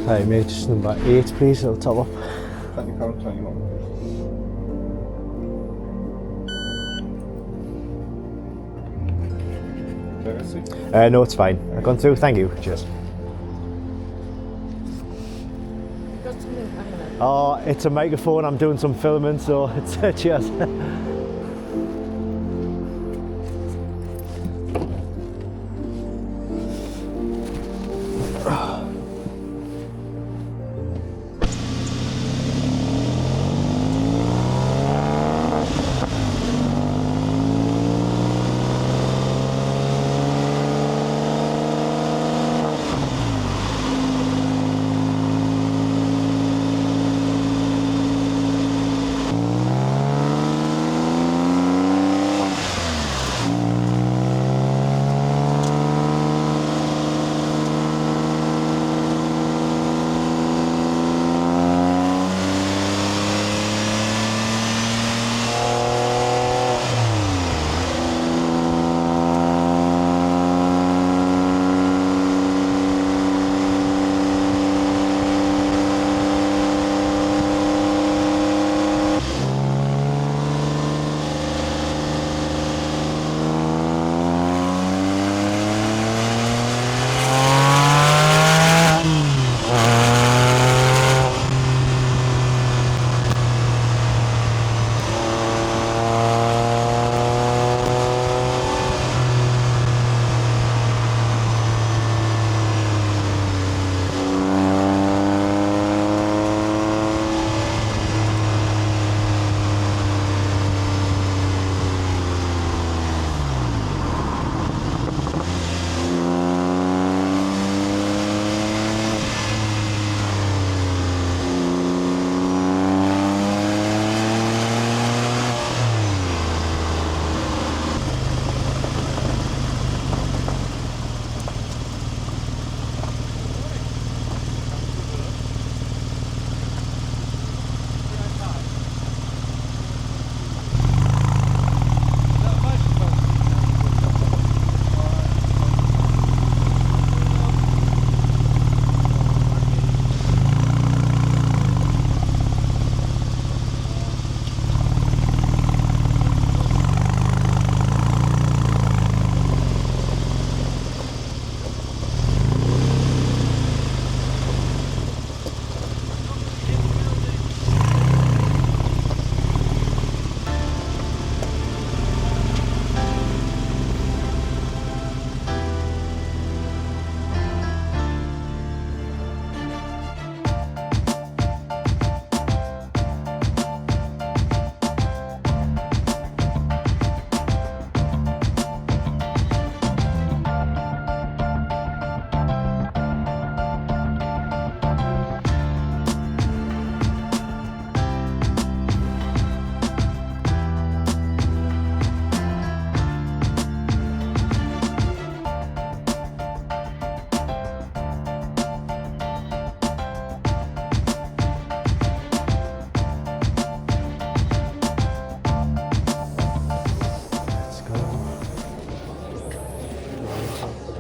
Hi mate, just number 8 please, I'll top up. Thank you, count 21. No, it's fine. I've gone through, thank you. Cheers. Oh, it's a microphone, I'm doing some filming, so it's cheers.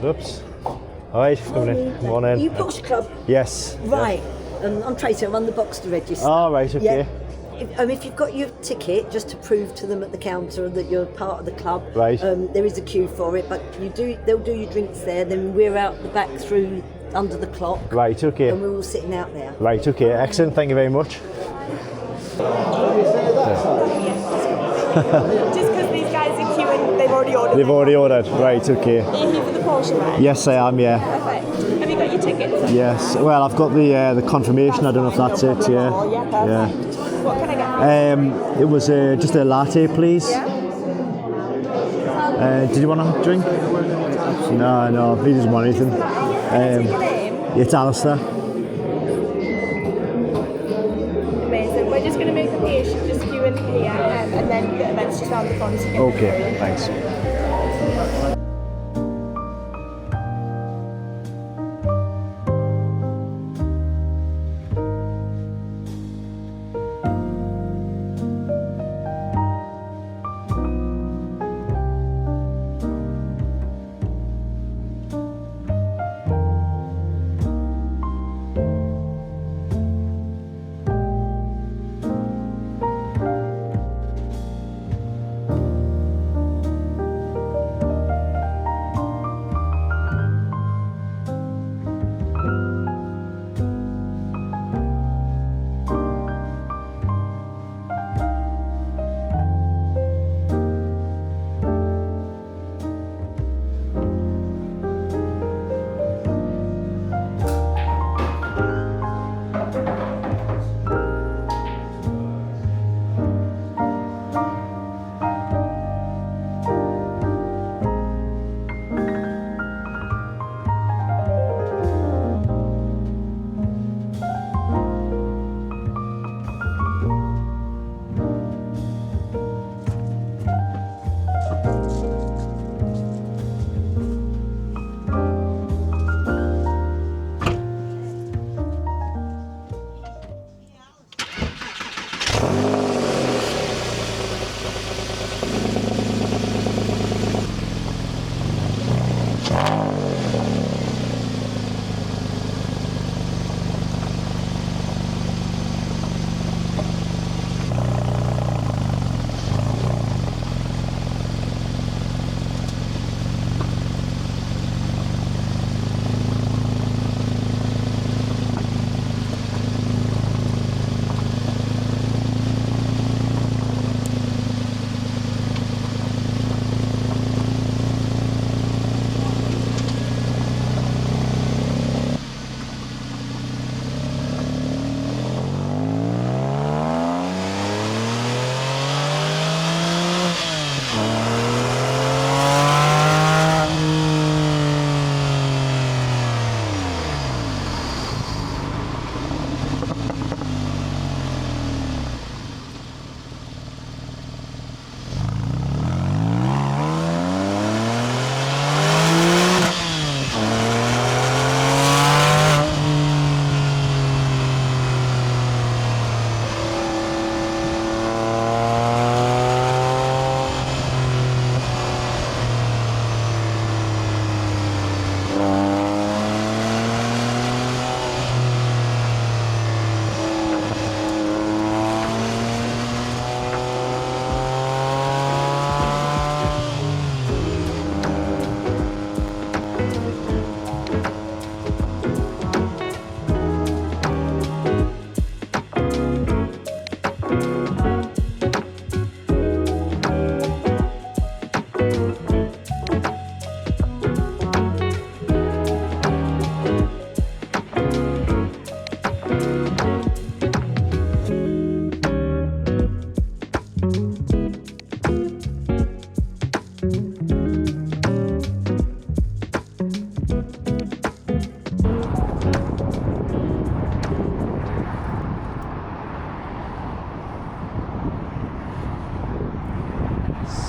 Oops. Hi, coming in. Morning. Are you Porsche Club? Yes. Right. I'm Tracy, I'm on the box to register. Oh, right, okay. Yeah. If you've got your ticket, just to prove to them at the counter that you're part of the club, right. There is a queue for it, but they'll do your drinks there, then we're out the back through under the clock. Right, okay. And we're all sitting out there. Right, okay. Excellent, thank you very much. Just because these guys are queuing, they've already ordered. They've already ordered, right, okay. Are you here for the Porsche ride? Yes, I am, yeah. Perfect. Have you got your tickets? Yes, well, I've got the confirmation, I don't know if that's it, yeah. Yeah, perfect. What can I get? It was just a latte, please. Yeah? Did you want a drink? No, he doesn't want anything. Can I take your name? It's Alistair. Amazing. We're just going to make a patient just queue in here, and then the event's just around the front. Okay, thanks.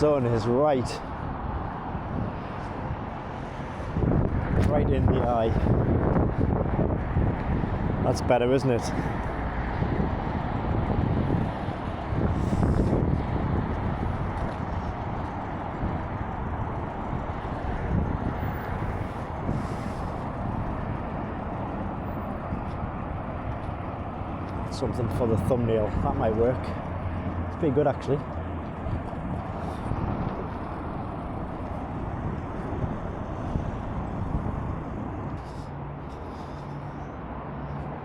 sun is right in the eye. That's better, isn't it? Something for the thumbnail, that might work. It's pretty good actually.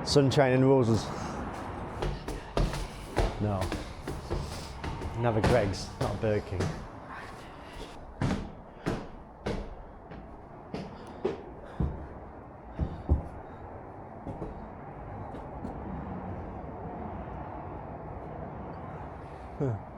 Sunshine and roses. No. Never Greg's, not Burger King. Huh.